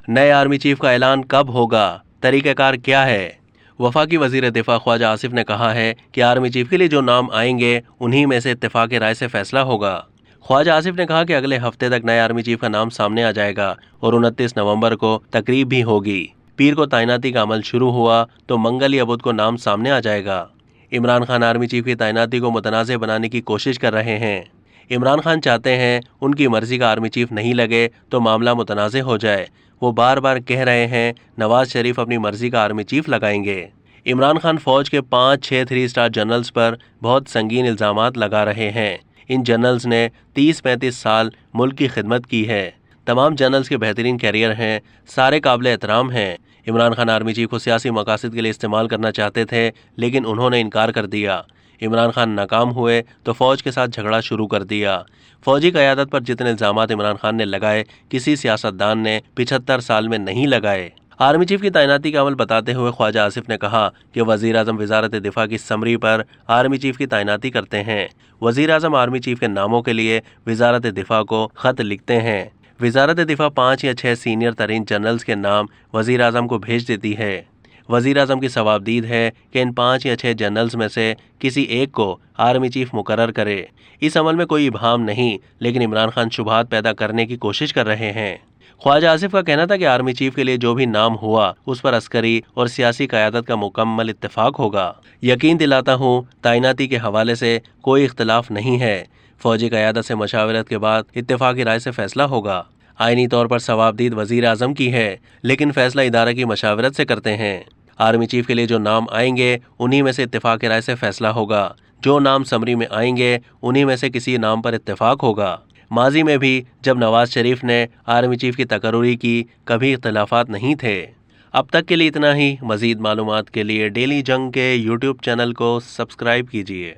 नए army chief का ऐलान कब होगा, तरीक़ाकार क्या है? वफाकी वज़ीर दिफा ख्वाजा आसिफ ने कहा है कि आर्मी चीफ के लिए जो नाम आएंगे उन्हीं में से इत्तेफाक राय से फैसला होगा। ख्वाजा आसिफ ने कहा कि अगले हफ्ते तक नए आर्मी चीफ का नाम सामने आ जाएगा और 29 नवंबर को तकरीब भी होगी। पीर को तैनाती का अमल शुरू हुआ तो मंगल या बुध को नाम सामने आ जाएगा। इमरान खान आर्मी चीफ की तैनाती को मुतनाज़ बनाने की कोशिश कर रहे हैं। इमरान खान चाहते हैं उनकी मर्जी का आर्मी चीफ नहीं लगे तो मामला मुतनाज़ हो जाए। वो बार बार कह रहे हैं नवाज शरीफ अपनी मर्जी का आर्मी चीफ लगाएंगे। इमरान खान फौज के 5-6 3 स्टार जनरल्स पर बहुत संगीन इल्ज़ामात लगा रहे हैं। इन जनरल्स ने 30-35 साल मुल्क की खिदमत की है। तमाम जनरल्स के बेहतरीन कैरियर हैं, सारे काबिल एहतराम हैं। इमरान खान आर्मी चीफ को सियासी मकासद के लिए इस्तेमाल करना चाहते थे, लेकिन उन्होंने इनकार कर दिया। इमरान खान नाकाम हुए तो फौज के साथ झगड़ा शुरू कर दिया। फौजी क़यादत पर जितने इल्ज़ामात इमरान खान ने लगाए, किसी सियासतदान ने 75 साल में नहीं लगाए। आर्मी चीफ की तैनाती का अमल बताते हुए ख्वाजा आसिफ ने कहा कि वज़ीर आज़म वज़ारत दिफा की समरी पर आर्मी चीफ की तैनाती करते हैं। वज़ीर आज़म आर्मी चीफ के नामों के लिए वज़ारत दिफा को ख़त लिखते हैं। वज़ारत दिफा 5 या 6 सीनियर तरीन जनरल्स के नाम वज़ीर आज़म को भेज देती है। वज़ीर आज़म की सवाबदीद है कि इन 5 या 6 जनरल्स में से किसी एक को आर्मी चीफ मुकर्रर करे। इस अमल में कोई इबहाम नहीं, लेकिन इमरान खान शुबहात पैदा करने की कोशिश कर रहे हैं। ख्वाजा आसिफ का कहना था कि आर्मी चीफ के लिए जो भी नाम हुआ उस पर अस्करी और सियासी क़यादत का मुकम्मल इत्तेफाक होगा। यकीन दिलाता हूँ तैनाती के हवाले से कोई इख्तलाफ नहीं है। फौजी क़यादत से मशावरत के बाद इत्तेफाकी राय से फैसला होगा। आईनी तौर पर सवाबदीद वज़ीर आज़म की है, लेकिन फैसला इदारा की मशावरत से करते हैं। आर्मी चीफ के लिए जो नाम आएंगे उन्हीं में से इत्तेफाक राय से फैसला होगा। जो नाम समरी में आएंगे उन्हीं में से किसी नाम पर इत्तेफाक होगा। माजी में भी जब नवाज शरीफ ने आर्मी चीफ की तकर्री की, कभी इख्तलाफात नहीं थे। अब तक के लिए इतना ही। मज़ीद मालूमात के लिए डेली जंग के यूट्यूब चैनल को सब्सक्राइब कीजिए।